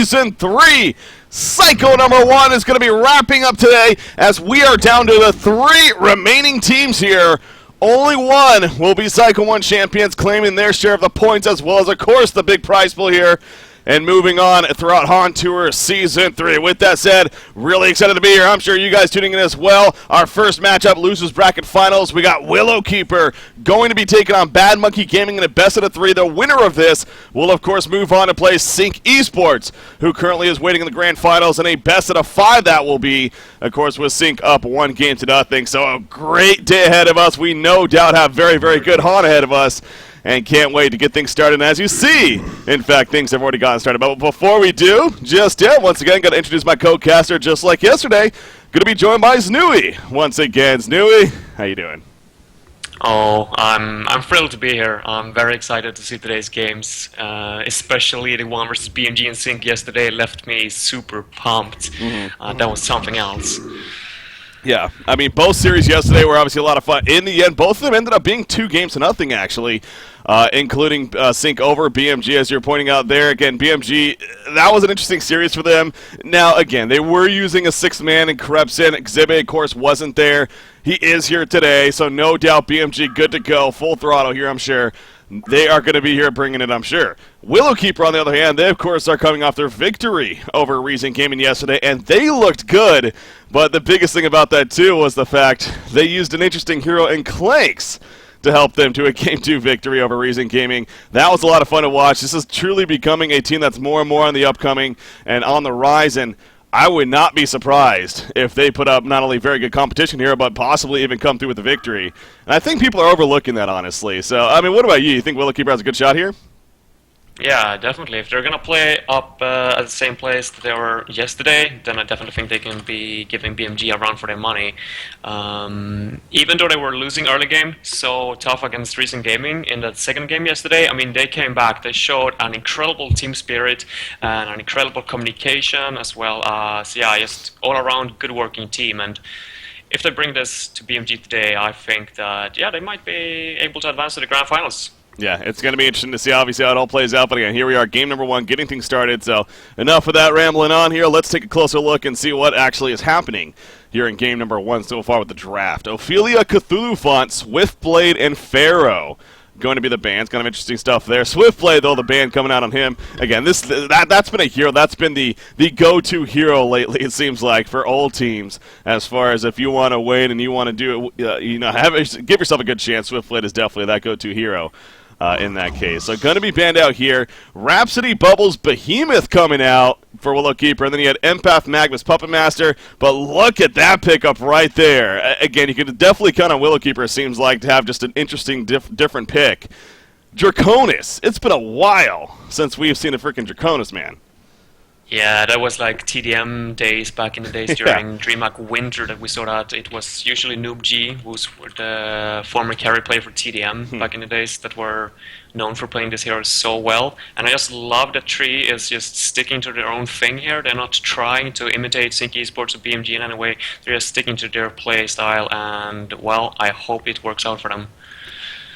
Season 3 Cycle number 1 is going to be wrapping up today as we are down to the 3 remaining teams here. Only one will be Cycle 1 champions, claiming their share of the points as well as, of course, the big prize pool here. And moving on throughout Han Tour Season 3. With that said, really excited to be here. I'm sure you guys tuning in as well. Our first matchup, Losers Bracket Finals. We got Willowkeeper going to be taking on Bad Monkey Gaming in a best of 3. The winner of this will, of course, move on to play Sync Esports, who currently is waiting in the Grand Finals, and a best of 5 that will be, of course, with Sync up 1-0. So a great day ahead of us. We no doubt have very, very good Han ahead of us. And can't wait to get things started. And as you see, in fact, things have already gotten started. But before we do, once again, got to introduce my co-caster just like yesterday. Going to be joined by Znui once again. Znui, how you doing? Oh, I'm thrilled to be here. I'm very excited to see today's games, especially the one versus BMG and Sync yesterday left me super pumped. That was something else. Yeah, I mean, both series yesterday were obviously a lot of fun. In the end, both of them ended up being 2-0, actually, including Sync over BMG, as you're pointing out there. Again, BMG, that was an interesting series for them. Now, again, they were using a 6-man in Krebson. Exhibit, of course, wasn't there. He is here today, so no doubt BMG good to go. Full throttle here, I'm sure. They are going to be here bringing it, I'm sure. Willowkeeper, on the other hand, they, of course, are coming off their victory over Reason Gaming yesterday, and they looked good. But the biggest thing about that, too, was the fact they used an interesting hero in Clanks to help them to a Game 2 victory over Reason Gaming. That was a lot of fun to watch. This is truly becoming a team that's more and more on the upcoming and on the rise, and I would not be surprised if they put up not only very good competition here, but possibly even come through with a victory. And I think people are overlooking that, honestly. So, I mean, what about you? You think Willowkeeper has a good shot here? Yeah, definitely. If they're going to play up at the same place that they were yesterday, then I definitely think they can be giving BMG a run for their money. Even though they were losing early game so tough against Reason Gaming in that second game yesterday, I mean, they came back. They showed an incredible team spirit and an incredible communication as well as, yeah, just all-around good working team. And if they bring this to BMG today, I think that, yeah, they might be able to advance to the Grand Finals. Yeah, it's going to be interesting to see, obviously, how it all plays out. But again, here we are, game number 1, getting things started. So enough of that rambling on here. Let's take a closer look and see what actually is happening here in game number 1 so far with the draft. Ophelia, Cthulhu Font, Swiftblade, and Pharaoh going to be the bands. Kind of interesting stuff there. Swiftblade, though, the band coming out on him. Again, that's been a hero. That's been the go-to hero lately, it seems like, for old teams. As far as if you want to win and you want to do it, give yourself a good chance. Swiftblade is definitely that go-to hero. In that case. So going to be banned out here. Rhapsody, Bubbles, Behemoth coming out for Willowkeeper. And then you had Empath, Magnus, Puppet Master. But look at that pickup right there. Again, you could definitely count on Willowkeeper, it seems like, to have just an interesting, different pick. Draconis. It's been a while since we've seen a freaking Draconis, man. Yeah, that was like TDM days back in the days during DreamHack Winter that we saw that. It was usually Noob G, who's the former carry player for TDM back in the days, that were known for playing this hero so well. And I just love that Tree is just sticking to their own thing here. They're not trying to imitate Sync Esports or BMG in any way. They're just sticking to their play style, and, well, I hope it works out for them.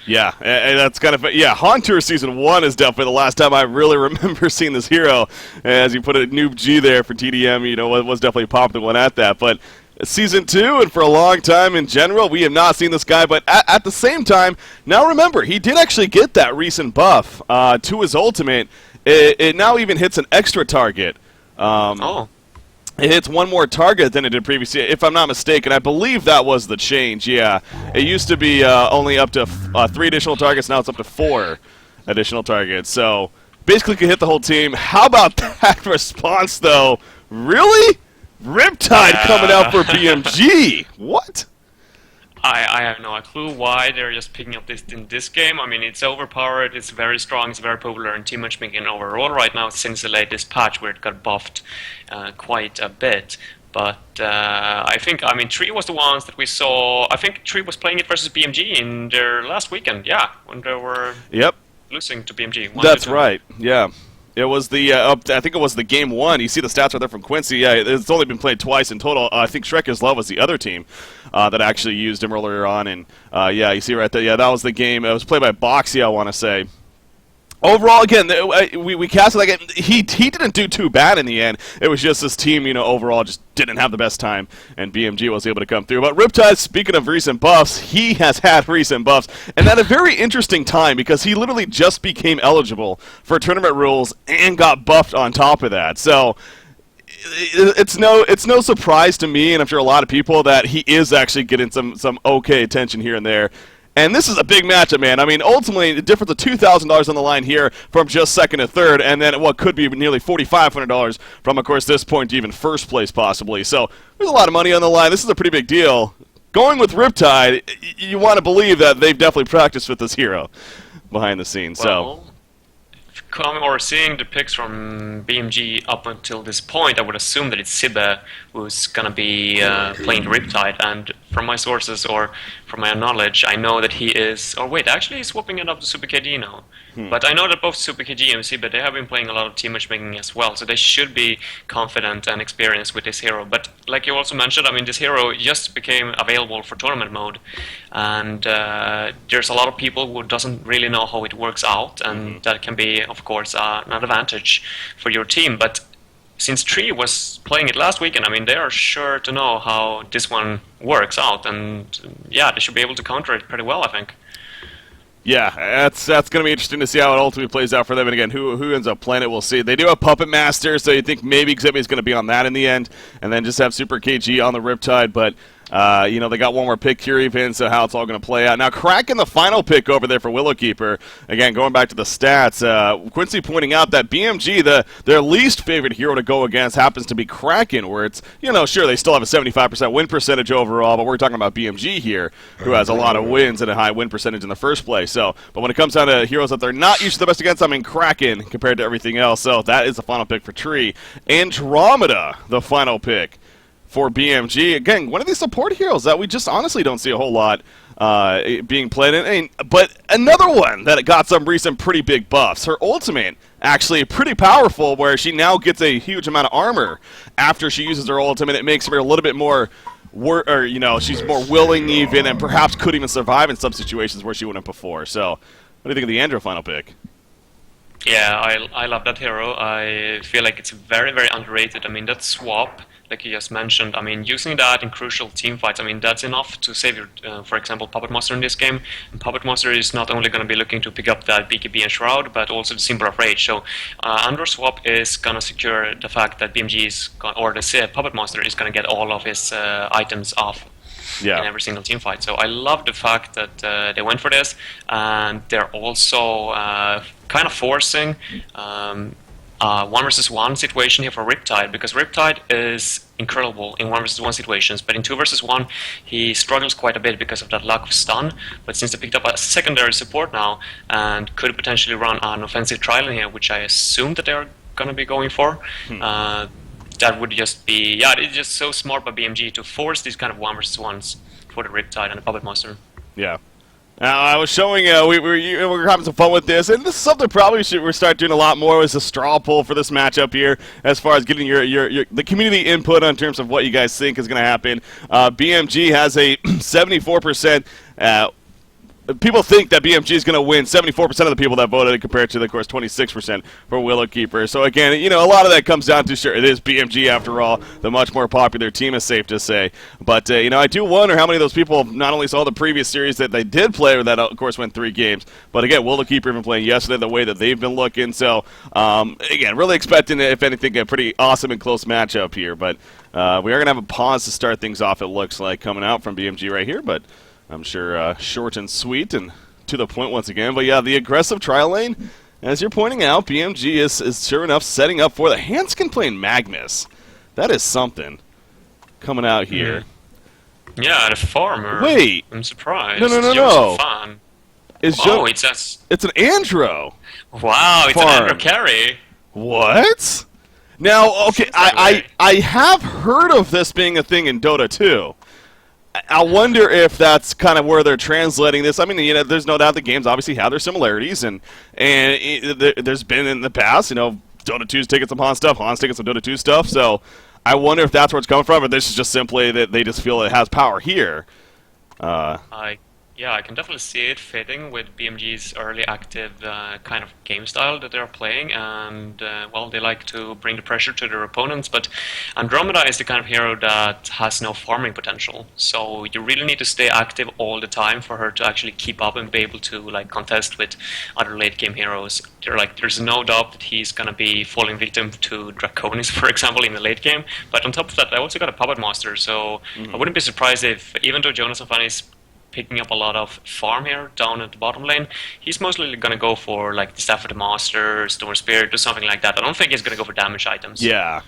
Yeah, and that's kind of, yeah, Han Tour Season 1 is definitely the last time I really remember seeing this hero. As you put it, Noob G there for TDM, you know, was definitely a popular one at that. But Season 2, and for a long time in general, we have not seen this guy. But at the same time, now remember, he did actually get that recent buff to his ultimate. It now even hits an extra target. It hits one more target than it did previously, if I'm not mistaken. I believe that was the change, yeah. It used to be only up to 3 additional targets, now it's up to 4 additional targets. So, basically could hit the whole team. How about that response, though? Really? Riptide coming out for BMG. What? I have no clue why they're just picking up this in this game. I mean, it's overpowered, it's very strong, it's very popular in team matchmaking overall right now since the latest patch where it got buffed quite a bit. But I mean, Tree was the ones that we saw. I think Tree was playing it versus BMG in their last weekend, yeah, when they were losing to BMG. That's right, yeah. It was the, I think it was the game 1. You see the stats right there from Quincy. Yeah, it's only been played twice in total. I think Shrek Is Love was the other team that actually used him earlier on. And, yeah, you see right there. Yeah, that was the game. It was played by Boxy, I want to say. Overall, again, we cast it like he didn't do too bad in the end. It was just this team, overall just didn't have the best time, and BMG was able to come through. But Riptide, speaking of recent buffs, he has had recent buffs, and at a very interesting time because he literally just became eligible for tournament rules and got buffed on top of that. So it's no surprise to me, and I'm sure a lot of people, that he is actually getting some okay attention here and there. And this is a big matchup, man. I mean, ultimately, the difference of $2,000 on the line here from just second to third, and then what could be nearly $4,500 from, of course, this point to even first place, possibly. So there's a lot of money on the line. This is a pretty big deal. Going with Riptide, you want to believe that they've definitely practiced with this hero behind the scenes. Well, coming or seeing the picks from BMG up until this point, I would assume that it's Sibbe who's going to be playing Riptide, and from my sources or from my knowledge, I know that he is... Or wait, actually he's swapping it up to Super KD now. But I know that both Super KD and Sibbe, they have been playing a lot of team matchmaking as well, so they should be confident and experienced with this hero. But like you also mentioned, I mean, this hero just became available for tournament mode, and there's a lot of people who doesn't really know how it works out, and that can be, of course, an advantage for your team. But since Tree was playing it last weekend, I mean, they are sure to know how this one works out, and yeah, they should be able to counter it pretty well, I think. Yeah, that's going to be interesting to see how it ultimately plays out for them. And again, who ends up playing it, we'll see. They do have Puppet Master, so you think maybe Xibby's going to be on that in the end, and then just have Super KG on the Riptide, but... they got one more pick here even, so how it's all going to play out. Now, Kraken, the final pick over there for Willowkeeper. Again, going back to the stats, Quincy pointing out that BMG, their least favorite hero to go against happens to be Kraken, where it's, sure, they still have a 75% win percentage overall, but we're talking about BMG here, who has a lot of wins and a high win percentage in the first place. So, but when it comes down to heroes that they're not usually the best against, I mean, Kraken compared to everything else. So that is the final pick for Tree. Andromeda, the final pick for BMG. Again, one of these support heroes that we just honestly don't see a whole lot being played in. But another one that got some recent pretty big buffs. Her ultimate, actually pretty powerful, where she now gets a huge amount of armor after she uses her ultimate. It makes her a little bit more, she's more willing even, and perhaps could even survive in some situations where she wouldn't before. So, what do you think of the Andro final pick? Yeah, I love that hero. I feel like it's very, very underrated. I mean, that swap, like you just mentioned, I mean, using that in crucial team fights, I mean, that's enough to save your, for example, Puppet Master in this game. And Puppet Master is not only going to be looking to pick up that BKB and Shroud, but also the Symbol of Rage. So, Andro swap is going to secure the fact that BMG is, or the Puppet Master is going to get all of his items off. Yeah. In every single team fight. So I love the fact that they went for this, and they're also kind of forcing 1 versus 1 situation here for Riptide, because Riptide is incredible in 1 versus 1 situations, but in 2 versus 1 he struggles quite a bit because of that lack of stun. But since they picked up a secondary support now and could potentially run an offensive trial in here, which I assume that they're going to be going for, that would just be, it's just so smart by BMG to force these kind of 1 versus 1s for the Riptide and the Puppet Master. Yeah. Now, I was showing, we were having some fun with this, and this is something probably we start doing a lot more, is a straw poll for this matchup here, as far as getting the community input on terms of what you guys think is going to happen. BMG has a 74%. People think that BMG is going to win. 74% of the people that voted, compared to, of course, 26% for Willowkeeper. So, again, a lot of that comes down to, sure, it is BMG, after all, the much more popular team, is safe to say. But, I do wonder how many of those people not only saw the previous series that they did play, or that, of course, went 3 games, but, again, Willowkeeper even playing yesterday the way that they've been looking. So, again, really expecting, if anything, a pretty awesome and close matchup here. But we are going to have a pause to start things off, it looks like, coming out from BMG right here. But I'm sure short and sweet and to the point once again. But yeah, the aggressive trial lane, as you're pointing out, BMG is sure enough setting up for the Hanskin playing Magnus. That is something coming out here. Yeah, the farmer. Wait. I'm surprised. No. Fan. It's an Andro. Wow, it's an Andro carry. What? Now, okay, I have heard of this being a thing in Dota 2. I wonder if that's kind of where they're translating this. I mean, there's no doubt the games obviously have their similarities, and there's been in the past, Dota 2's taking some Han stuff, Han's taking some Dota 2 stuff, so I wonder if that's where it's coming from, or this is just simply that they just feel it has power here. Yeah, Yeah, I can definitely see it fitting with BMG's early active kind of game style that they're playing, and well, they like to bring the pressure to their opponents. But Andromeda is the kind of hero that has no farming potential, so you really need to stay active all the time for her to actually keep up and be able to like contest with other late game heroes. There's no doubt that he's gonna be falling victim to Draconis, for example, in the late game. But on top of that, I also got a Puppet Master, so I wouldn't be surprised if, even though Jonas and Fanny's picking up a lot of farm here down at the bottom lane, he's mostly going to go for like the Staff of the Master, Storm Spirit, or something like that. I don't think he's going to go for damage items. Yeah.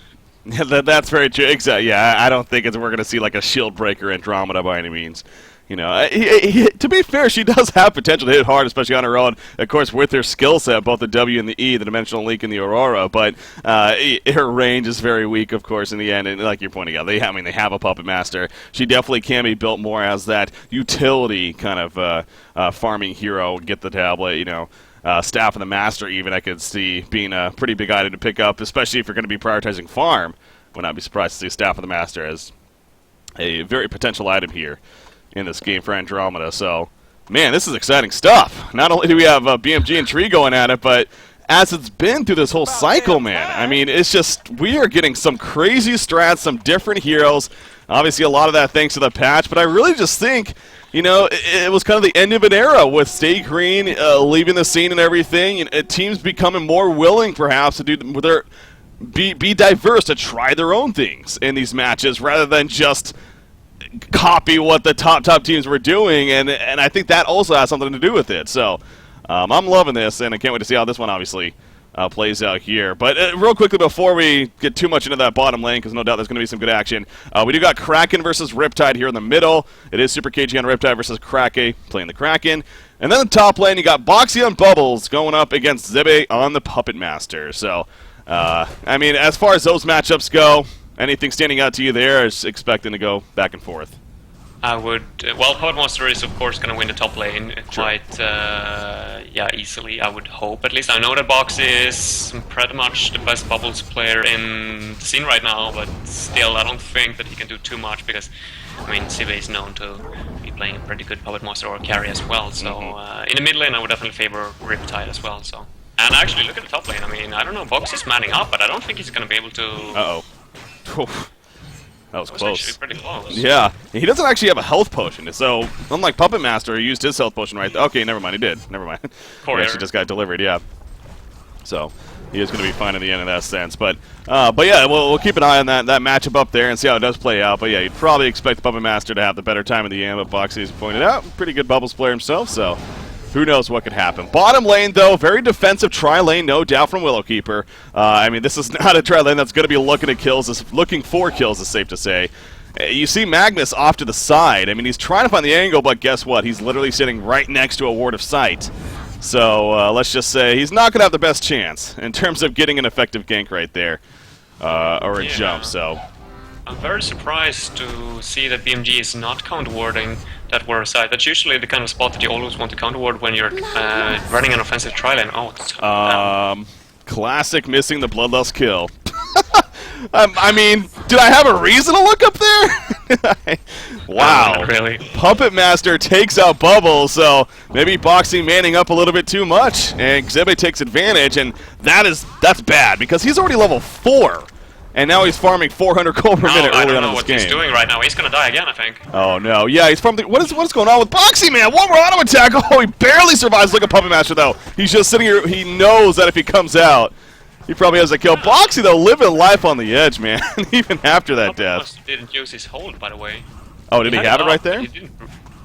That's very true. Exactly. Yeah, I don't think we're going to see like a shield breaker Andromeda by any means. You know, to be fair, she does have potential to hit hard, especially on her own. Of course, with her skill set, both the W and the E, the Dimensional Link and the Aurora. But her range is very weak, of course, in the end. And like you're pointing out, they have a Puppet Master. She definitely can be built more as that utility kind of farming hero. Get the tablet, you know. Staff of the Master, even I could see being a pretty big item to pick up, especially if you're going to be prioritizing farm. Would not be surprised to see Staff of the Master as a very potential item here in this game for Andromeda. So, man, this is exciting stuff. Not only do we have BMG and Tree going at it, but as it's been through this whole cycle, man, I mean, it's just, we are getting some crazy strats, some different heroes. Obviously, a lot of that thanks to the patch, but I really just think, you know, it was kind of the end of an era with Stay Green leaving the scene and everything, and teams becoming more willing, perhaps, to do their be diverse, to try their own things in these matches rather than just copy what the top teams were doing, and I think that also has something to do with it. So I'm loving this, and I can't wait to see how this one obviously plays out here. But real quickly before we get too much into that bottom lane, because no doubt there's going to be some good action, we do got Kraken versus Riptide here in the middle. It is Super KG on Riptide versus Krake playing the Kraken. And then the top lane, you got Boxy on Bubbles going up against Zebe on the Puppet Master. So, I mean, as far as those matchups go, anything standing out to you there is expecting to go back and forth? I would, well, Puppet Master is of course going to win the top lane quite, yeah, easily, I would hope. At least I know that Boxy is pretty much the best Bubbles player in the scene right now, but still I don't think that he can do too much because, I mean, Sive is known to be playing a pretty good Puppet Master or carry as well, so in the mid lane I would definitely favor Riptide as well, so. And actually, look at the top lane, I mean, I don't know, Boxy's manning up, but I don't think he's going to be able to... Uh-oh. That was close. Actually pretty close. Yeah, he doesn't actually have a health potion, so unlike Puppet Master, he used his health potion right there. Okay, never mind, he did. Never mind. He actually just got delivered, yeah. So he is going to be fine in the end in that sense. But yeah, we'll keep an eye on that matchup up there and see how it does play out. But yeah, you'd probably expect the Puppet Master to have the better time in the end, but Boxy has pointed out, pretty good Bubbles player himself, so who knows what could happen. Bottom lane, though, very defensive tri-lane, no doubt, from Willowkeeper. I mean, this is not a tri-lane that's going to be looking for kills, is safe to say. You see Magnus off to the side. I mean, he's trying to find the angle, but guess what? He's literally sitting right next to a ward of sight. So let's just say he's not going to have the best chance in terms of getting an effective gank right there, or a jump, so... I'm very surprised to see that BMG is not counter-warding that ward side. That's usually the kind of spot that you always want to counter-ward when you're running an offensive tri-lane. Oh, classic missing the Bloodlust kill. I mean, did I have a reason to look up there? Wow. Not really. Puppet Master takes out Bubble, so maybe Boxy manning up a little bit too much, and Xebe takes advantage, and that's bad, because he's already level 4. And now he's farming 400 gold per minute early on in this game. I don't know what he's doing right now. He's going to die again, I think. Oh, no. Yeah, he's farming... What is going on with Boxy, man? One more auto attack. Oh, he barely survives. Look at Puppet Master, though. He's just sitting here. He knows that if he comes out, he probably has a kill. Boxy, though, living life on the edge, man. Even after that death. Puppet didn't use his hold, by the way. Oh, did he have it right there?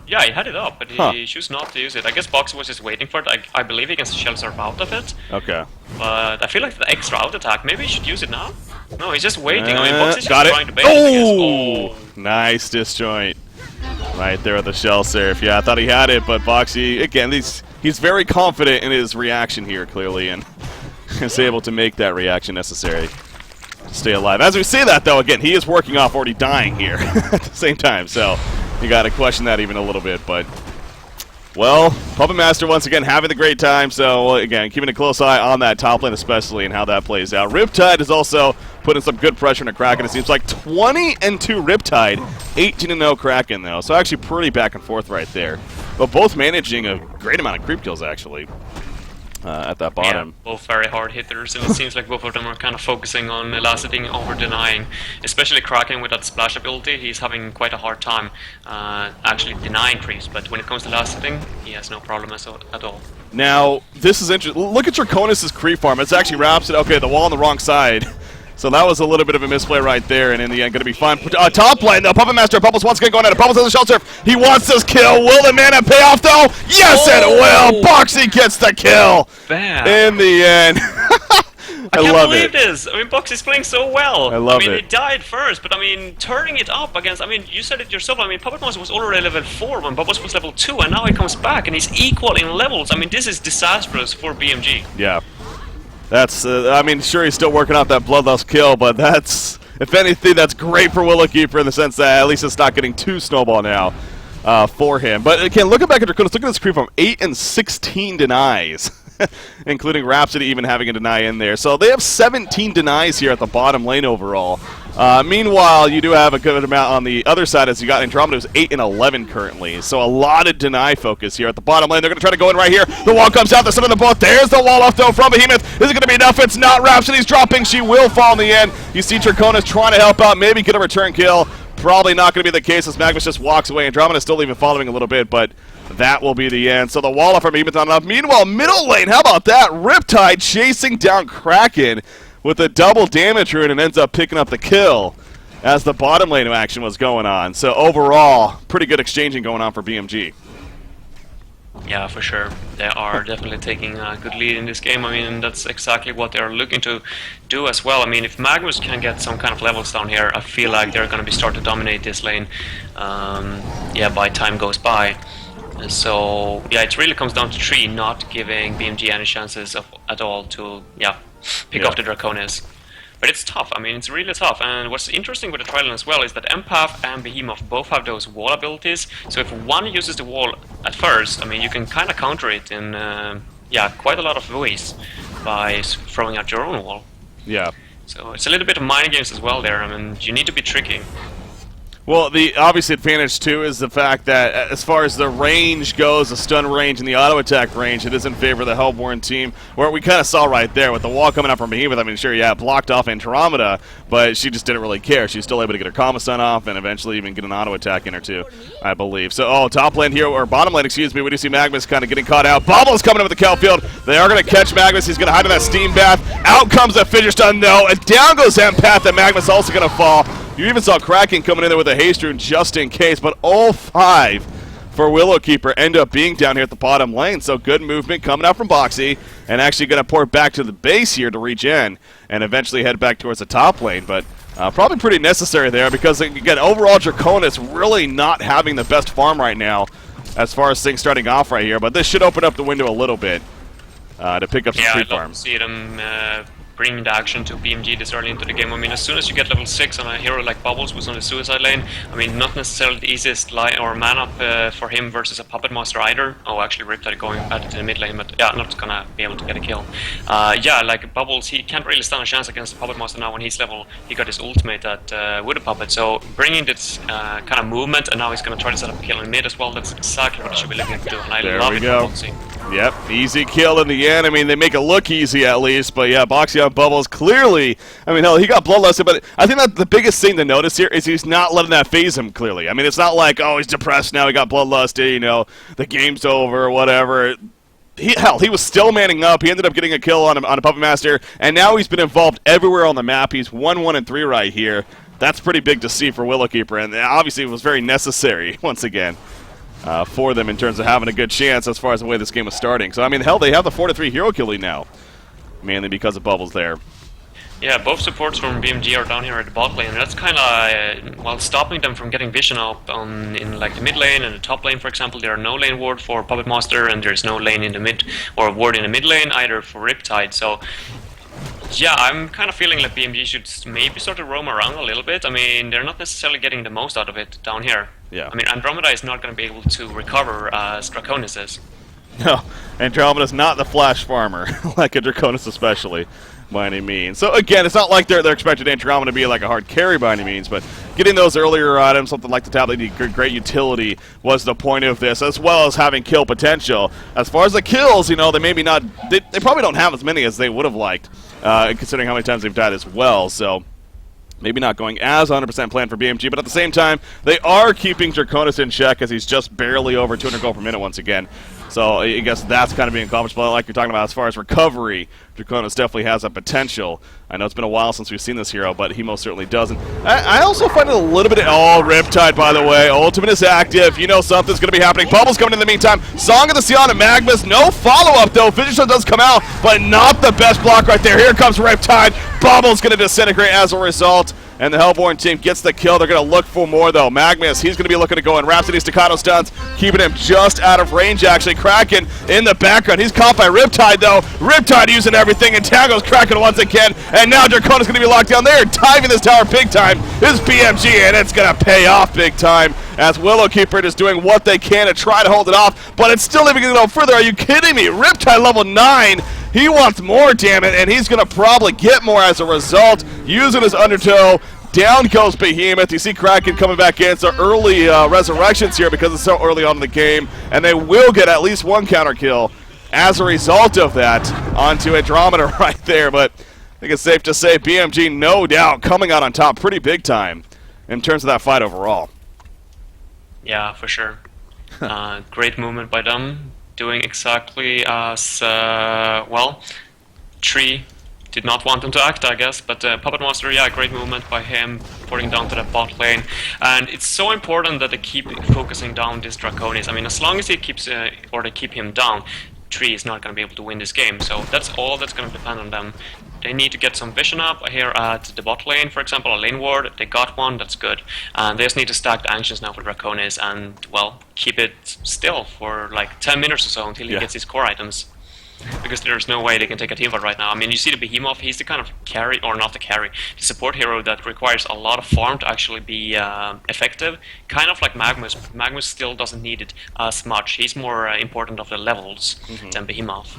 Yeah, he had it up, but he chose not to use it. I guess Boxy was just waiting for it. I believe he can shell surf out of it. Okay. But I feel like the extra out attack, maybe he should use it now? No, he's just waiting. I mean, Boxy's just trying to bait it. Nice disjoint. Right there with the shell surf. Yeah, I thought he had it, but Boxy, again, he's very confident in his reaction here, clearly, and is able to make that reaction necessary to stay alive. As we say that, though, again, he is working off already dying here at the same time, so you got to question that even a little bit, but Well, Puppet Master once again having the great time, so again, keeping a close eye on that top lane especially and how that plays out. Riptide is also putting some good pressure into Kraken. It seems like 20-2 Riptide, 18-0 Kraken though, so actually pretty back and forth right there. But both managing a great amount of creep kills actually. At that bottom. Yeah, both very hard hitters, and it seems like both of them are kind of focusing on elasting over denying. Especially Kraken with that splash ability, he's having quite a hard time actually denying creeps, but when it comes to elasting, he has no problem at all. Now, this is interesting. Look at Draconis' creep farm. It's actually Rhapsody. Okay, the wall on the wrong side. So that was a little bit of a misplay right there, and in the end, going to be fine. Top lane, though. Puppet Master Bubbles once again going at it. Bubbles has a shelter. He wants this kill. Will the mana pay off, though? Yes, it will. Boxy gets the kill. Bam. In the end. I can't believe this. I mean, Boxy's playing so well. I love it. I mean, he died first, but I mean, turning it up against. I mean, you said it yourself. I mean, Puppet Master was already level 4 when Bubbles was level 2, and now he comes back and he's equal in levels. I mean, this is disastrous for BMG. Yeah. That's, I mean, sure, he's still working out that Bloodlust kill, but that's, if anything, that's great for Willowkeeper in the sense that at least it's not getting too snowball now for him. But again, looking back at Draconis, look at this creep from 8 and 16 denies, including Rhapsody even having a deny in there. So they have 17 denies here at the bottom lane overall. Meanwhile, you do have a good amount on the other side as you got Andromeda, who's 8 and 11 currently. So a lot of deny focus here at the bottom lane. They're going to try to go in right here. The wall comes out. They're sending the both. There's the wall off, though, from Behemoth. Is it going to be enough? It's not. Rhapsody's dropping. She will fall in the end. You see Draconis trying to help out, maybe get a return kill. Probably not going to be the case as Magnus just walks away. Andromeda's still even following a little bit, but that will be the end. So the wall off from Behemoth not enough. Meanwhile, middle lane, how about that? Riptide chasing down Kraken with a double damage rune and ends up picking up the kill as the bottom lane action was going on. So overall, pretty good exchanging going on for BMG. Yeah, for sure. They are definitely taking a good lead in this game. I mean, that's exactly what they're looking to do as well. I mean, if Magnus can get some kind of levels down here, I feel like they're going to be start to dominate this lane. Yeah, by time goes by. So yeah, it really comes down to 3 not giving BMG any chances at all to pick off the Draconis. But it's tough. I mean, it's really tough. And what's interesting with the Trident as well is that Empath and Behemoth both have those wall abilities. So if one uses the wall at first, I mean, you can kind of counter it in quite a lot of ways by throwing out your own wall. Yeah. So it's a little bit of mind games as well there. I mean, you need to be tricky. Well, the obvious advantage, too, is the fact that as far as the range goes, the stun range and the auto-attack range, it is in favor of the Hellborn team, where we kind of saw right there with the wall coming up from Behemoth. I mean, sure, yeah, blocked off Andromeda, but she just didn't really care. She was still able to get her combo stun off and eventually even get an auto-attack in her, too, I believe. So, top lane here, or bottom lane, excuse me, we do see Magnus kind of getting caught out. Bubbles coming up with the Kelfield. They are going to catch Magnus. He's going to hide in that steam bath. Out comes the fidget stun, no, and down goes Empath, and Magnus also going to fall. You even saw Kraken coming in there with a haste rune just in case, but all 5 for Willowkeeper end up being down here at the bottom lane. So good movement coming out from Boxy, and actually going to port back to the base here to regen and eventually head back towards the top lane. But probably pretty necessary there because, again, overall Draconis really not having the best farm right now as far as things starting off right here. But this should open up the window a little bit to pick up some creep farms. See them bringing the action to BMG this early into the game. I mean, as soon as you get level 6 on a hero like Bubbles who's on the suicide lane, I mean, not necessarily the easiest line or man-up for him versus a Puppet Master either. Oh, actually, Riptide going back to the mid lane, but yeah, not gonna be able to get a kill. Yeah, like Bubbles, he can't really stand a chance against the Puppet Master now when he's level. He got his ultimate with a Puppet, so bringing this kind of movement, and now he's gonna try to set up a kill in mid as well. That's exactly what he should be looking to do, and I love it for Boxy. Yep, easy kill in the end. I mean, they make it look easy at least, but yeah, Boxy on Bubbles clearly. I mean, hell, he got bloodlusted, but I think that the biggest thing to notice here is he's not letting that phase him clearly. I mean, it's not like, oh, he's depressed now, he got bloodlusted, you know, the game's over or whatever. He was still manning up. He ended up getting a kill on a Puppet Master, and now he's been involved everywhere on the map. He's 1-1-3 right here. That's pretty big to see for Willowkeeper, and obviously it was very necessary, once again, for them in terms of having a good chance as far as the way this game was starting. So, I mean, hell, they have the 4-3 hero kill lead now, mainly because of Bubbles there. Yeah, both supports from BMG are down here at the bot lane, and that's kind of, well, stopping them from getting vision up in like the mid lane and the top lane, for example. There are no lane ward for Puppet Master, and there's no lane in the mid, or ward in the mid lane either for Riptide, so yeah, I'm kind of feeling like BMG should maybe start to roam around a little bit. I mean, they're not necessarily getting the most out of it down here. Yeah. I mean, Andromeda is not going to be able to recover as Draconis is. No, Andromeda's not the flash farmer, like a Draconis especially, by any means. So again, it's not like they're expecting Andromeda to be like a hard carry by any means, but getting those earlier items, something like the tablet, great utility was the point of this, as well as having kill potential. As far as the kills, you know, they maybe not, they probably don't have as many as they would have liked, considering how many times they've died as well, so maybe not going as 100% planned for BMG, but at the same time, they are keeping Draconis in check as he's just barely over 200 gold per minute once again. So I guess that's kind of being accomplished. But like you're talking about, as far as recovery, Draconis definitely has a potential. I know it's been a while since we've seen this hero, but he most certainly doesn't. I also find it a little bit... Oh, Riptide, by the way. Ultimate is active. You know something's going to be happening. Bubbles coming in the meantime. Song of the Sion and Magmus. No follow-up, though. Fissure does come out, but not the best block right there. Here comes Riptide. Bubbles going to disintegrate as a result. And the Hellborn team gets the kill. They're going to look for more, though. Magmus, he's going to be looking to go in. Rhapsody staccato stuns, keeping him just out of range, actually. Kraken in the background. He's caught by Riptide, though. Riptide using everything, and Tango's Kraken once again. And now Draconis going to be locked down there. Diving this tower big time is BMG, and it's going to pay off big time as Willowkeeper is doing what they can to try to hold it off, but it's still even going to go further. Are you kidding me? Riptide level 9. He wants more, damn it, and he's going to probably get more as a result, using his Undertow. Down goes Behemoth. You see Kraken coming back in. So early resurrections here because it's so early on in the game, and they will get at least one counter kill as a result of that onto Andromeda right there. But I think it's safe to say BMG, no doubt, coming out on top pretty big time in terms of that fight overall. Yeah, for sure. Great movement by them, doing exactly as, well, Tree did not want him to act, I guess, but Puppet Monster, yeah, great movement by him, porting down to the bot lane. And it's so important that they keep focusing down this Draconis. I mean, as long as he keeps, or they keep him down, Tree is not going to be able to win this game. So that's all that's going to depend on them. They need to get some vision up here at the bot lane, for example, a lane ward. They got one, that's good. And they just need to stack the Ancients now for Draconis and, well, keep it still for like 10 minutes or so until he gets his core items. Because there's no way they can take a team fight right now. I mean, you see the Behemoth, he's the kind of carry, or not the carry, the support hero that requires a lot of farm to actually be effective. Kind of like Magmus. Magmus still doesn't need it as much. He's more important of the levels than Behemoth.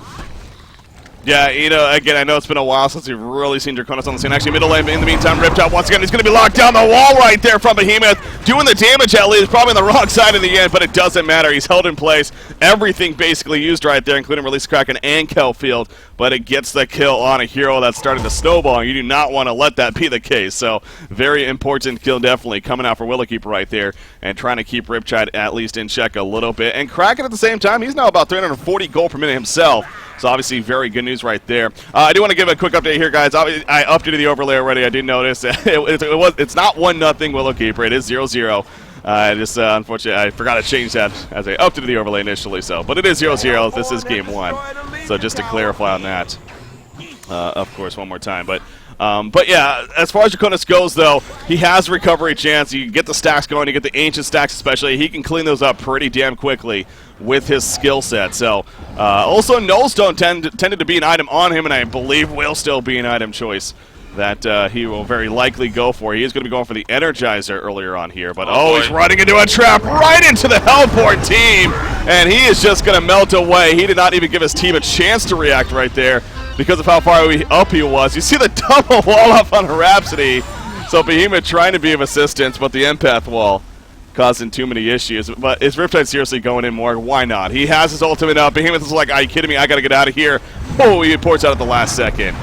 Yeah, you know, again, I know it's been a while since we've really seen Draconis on the scene. Actually, middle lane, in the meantime, Riptide once again. He's going to be locked down the wall right there from Behemoth. Doing the damage at least, probably on the wrong side in the end, but it doesn't matter. He's held in place. Everything basically used right there, including Release Kraken and Kelfield, but it gets the kill on a hero that's starting to snowball. You do not want to let that be the case, so very important kill definitely coming out for Willowkeeper right there and trying to keep Riptide at least in check a little bit. And Kraken at the same time, he's now about 340 gold per minute himself. So obviously very good news right there. I do want to give a quick update here, guys. I updated the overlay already. I did notice it's not 1-0 Willowkeeper. It is 0-0. Unfortunately, I forgot to change that as I updated the overlay initially. So, but it is 0-0. This is game 1. So just to clarify on that, of course, one more time. But yeah, as far as Draconis goes, though, he has a recovery chance. You get the stacks going, you get the ancient stacks especially. He can clean those up pretty damn quickly with his skill set. So, also Nullstone tended to be an item on him, and I believe will still be an item choice that he will very likely go for. He is going to be going for the Energizer earlier on here, but he's running into a trap right into the Hellborn team, and he is just going to melt away. He did not even give his team a chance to react right there because of how far up he was. You see the double wall up on Rhapsody, so Behemoth trying to be of assistance, but the empath wall causing too many issues. But is Riptide seriously going in more? Why not? He has his ultimate up. Behemoth is like, are you kidding me? I got to get out of here. Oh, he ports out at the last second.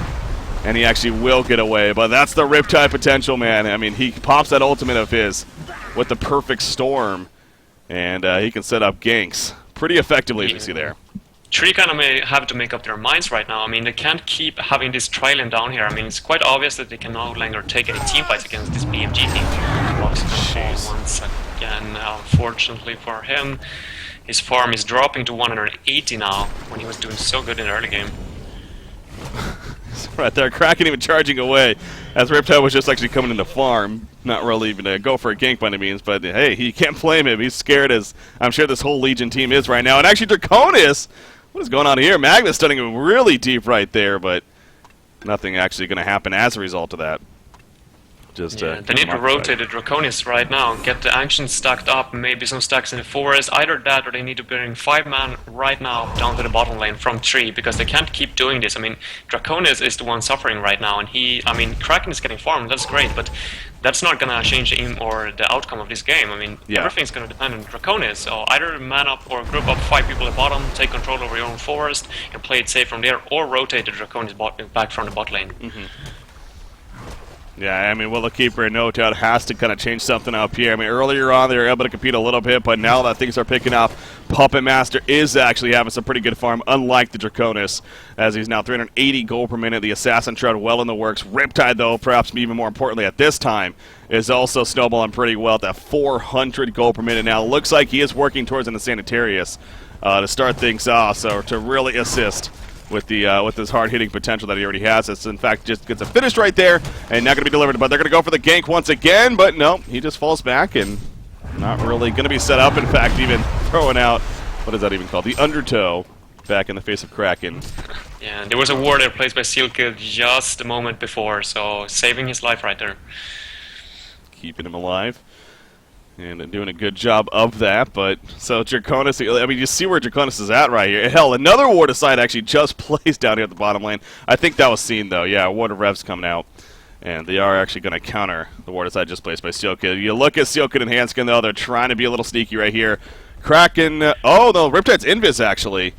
And he actually will get away. But that's the Riptide potential, man. I mean, he pops that ultimate of his with the perfect storm. And he can set up ganks pretty effectively, as you see there. Tree kind of may have to make up their minds right now. I mean, they can't keep having this Trillion down here. I mean, it's quite obvious that they can no longer take any team fights against this BMG team. Once again, unfortunately for him, his farm is dropping to 180 now, when he was doing so good in the early game. Right there, Kraken even charging away, as Riptide was just actually coming in to farm. Not really even to go for a gank by any means, but hey, you can't blame him. He's scared, as I'm sure this whole Legion team is right now. And actually, Draconis, what is going on here? Magnus stunning him really deep right there, but nothing actually going to happen as a result of that. Just they need to rotate the Draconis right now, get the ancient stacked up, maybe some stacks in the forest. Either that or they need to bring 5-man right now down to the bottom lane from 3, because they can't keep doing this. I mean, Draconis is the one suffering right now, and Kraken is getting farmed, that's great, but that's not gonna change the aim or the outcome of this game. I mean, everything's gonna depend on Draconis, so either man up or group up 5 people at bottom, take control over your own forest, and play it safe from there, or rotate the Draconis back from the bot lane. Yeah, I mean, Willowkeeper, no doubt, has to kind of change something up here. I mean, earlier on, they were able to compete a little bit, but now that things are picking up, Puppet Master is actually having some pretty good farm, unlike the Draconis, as he's now 380 gold per minute. The Assassin Shroud well in the works. Riptide, though, perhaps even more importantly at this time, is also snowballing pretty well at that 400 gold per minute now. Looks like he is working towards an Sanitarius to start things off, so to really assist with this hard-hitting potential that he already has. It's, in fact, just gets a finish right there, and not going to be delivered. But they're going to go for the gank once again, but no, he just falls back and not really going to be set up. In fact, even throwing out, what is that even called? The undertow back in the face of Kraken. Yeah, there was a ward there placed by Sealkill just a moment before, so saving his life right there. Keeping him alive. And doing a good job of that, but so Draconis, I mean, you see where Draconis is at right here. Hell, another Ward Aside actually just placed down here at the bottom lane. I think that was seen, though. Yeah, Ward of Rev's coming out, and they are actually going to counter the Ward Aside just placed by Sealkid. You look at Sealkid and Handskin, though, they're trying to be a little sneaky right here. Kraken, oh, no, Riptide's Invis, actually.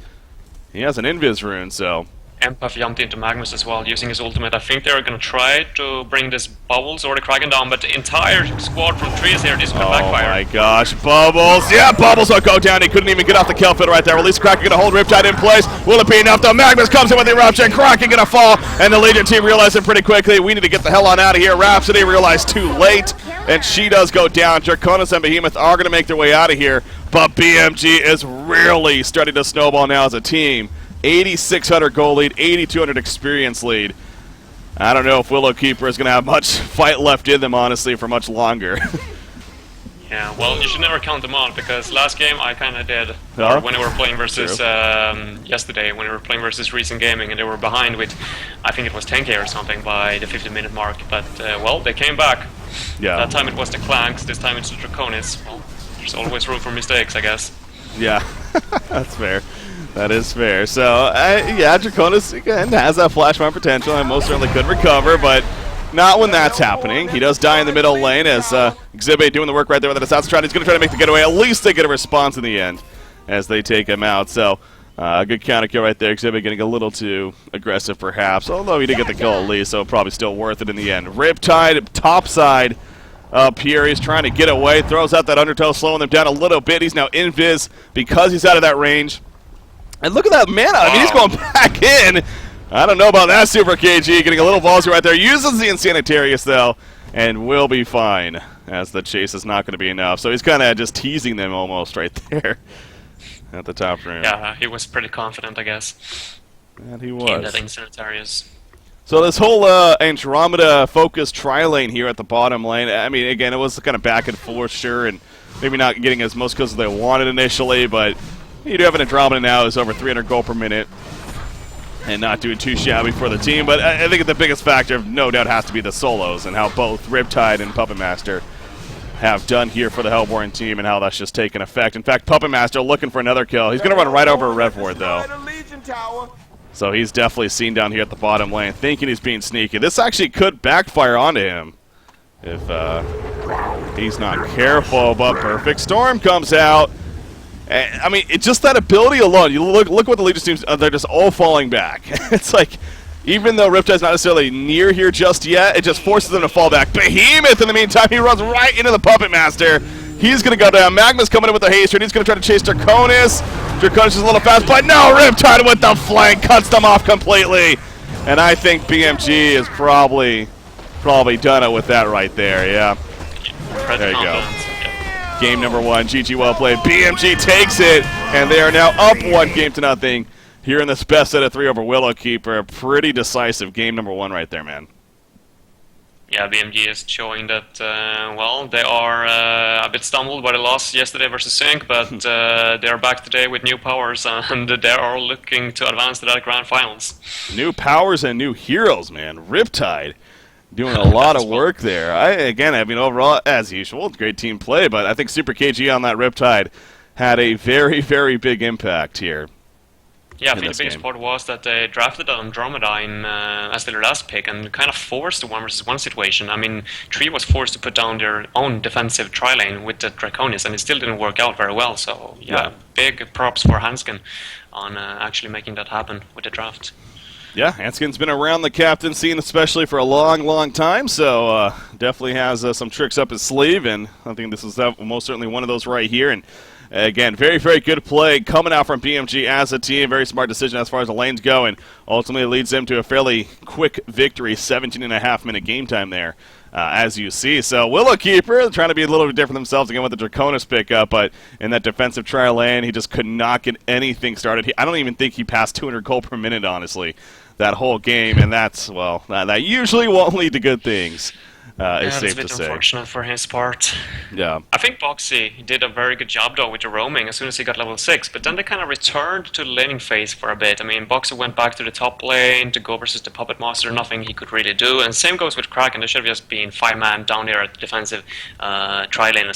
He has an Invis rune, so... Empath jumped into Magnus as well, using his ultimate. I think they're going to try to bring this Bubbles or the Kraken down, but the entire squad from Trees here, this could backfire. Oh my gosh, Bubbles! Yeah, Bubbles will go down. He couldn't even get off the kill field right there. Release Kraken going to hold Riptide in place. Will it be enough, though? Magnus comes in with the eruption. Kraken going to fall, and the Legion team realizes pretty quickly, we need to get the hell on out of here. Rhapsody realized too late, and she does go down. Draconis and Behemoth are going to make their way out of here, but BMG is really starting to snowball now as a team. 8,600 gold lead, 8,200 experience lead. I don't know if Willowkeeper is going to have much fight left in them, honestly, for much longer. Yeah, well, you should never count them out, because last game I kind of did. Or when we were playing versus, yesterday, when we were playing versus Recent Gaming, and they were behind with, I think it was 10k or something by the 50-minute mark. But, well, they came back. Yeah. That time it was the Clanks, this time it's the Draconis. Well, there's always room for mistakes, I guess. Yeah, that's fair. That is fair. So, yeah, Draconis, again, has that flash farm potential and most certainly could recover, but not when that's happening. He does die in the middle lane as Exhibit doing the work right there with the Assassin Shroud. He's going to try to make the getaway. At least they get a response in the end as they take him out. So, a good counter kill right there. Exhibit getting a little too aggressive, perhaps, although he did get the kill at least, so probably still worth it in the end. Riptide, topside up here. He's trying to get away. Throws out that undertow, slowing them down a little bit. He's now invis because he's out of that range. And look at that mana. I mean, he's going back in. I don't know about that, Super KG. Getting a little ballsy right there. Uses the Insanitarius, though, and will be fine, as the chase is not going to be enough. So he's kind of just teasing them almost right there at the top room. Yeah, he was pretty confident, I guess. And he was. In that Insanitarius. So this whole Andromeda-focused tri-lane here at the bottom lane, I mean, again, it was kind of back and forth, sure, and maybe not getting as most kills as they wanted initially, but you do have an Andromeda now who's over 300 gold per minute and not doing too shabby for the team. But I think the biggest factor, no doubt, has to be the solos and how both Riptide and Puppet Master have done here for the Hellborn team and how that's just taken effect. In fact, Puppet Master looking for another kill. He's going to run right over a Rev Ward, though. So he's definitely seen down here at the bottom lane, thinking he's being sneaky. This actually could backfire onto him if he's not careful, but Perfect Storm comes out. I mean, it's just that ability alone. You look what the Legion teams, they're just all falling back. It's like, even though Riptide's not necessarily near here just yet, it just forces them to fall back. Behemoth, in the meantime, he runs right into the Puppet Master. He's going to go down. Magma's coming in with the haste, and he's going to try to chase Draconis. Draconis is a little fast, but no, Riptide with the flank cuts them off completely. And I think BMG is probably done it with that right there, yeah. There you go. Game number 1, GG well played. BMG takes it, and they are now up 1-0 here in this best set of 3 over Willowkeeper. A pretty decisive game number 1 right there, man. Yeah, BMG is showing that, well, they are a bit stumbled by the loss yesterday versus Sync, but they are back today with new powers, and they are looking to advance to that grand finals. New powers and new heroes, man. Riptide doing a lot of work there. I mean, overall, as usual, great team play, but I think Super KG on that Riptide had a very, very big impact here. Yeah, I think the biggest part was that they drafted Andromeda as their last pick and kind of forced the 1 vs 1 situation. I mean, Tree was forced to put down their own defensive tri-lane with the Draconis, and it still didn't work out very well. So, yeah. Big props for Hanskin on actually making that happen with the draft. Yeah, Hanskin's been around the captain scene especially for a long, long time, so definitely has some tricks up his sleeve, and I think this is most certainly one of those right here. And again, very, very good play coming out from BMG as a team. Very smart decision as far as the lanes go, and ultimately leads them to a fairly quick victory, 17.5-minute game time there, as you see. So Willowkeeper trying to be a little bit different themselves again with the Draconis pickup, but in that defensive trial lane, he just could not get anything started. I don't even think he passed 200 gold per minute, honestly, that whole game, and that's, well, that usually won't lead to good things. It's safe to say. It's a bit unfortunate for his part. Yeah. I think Boxy did a very good job, though, with the roaming as soon as he got level 6, but then they kind of returned to the laning phase for a bit. I mean, Boxy went back to the top lane to go versus the Puppet Master, nothing he could really do, and same goes with Kraken. There should have just been 5-man down there at the defensive tri-lane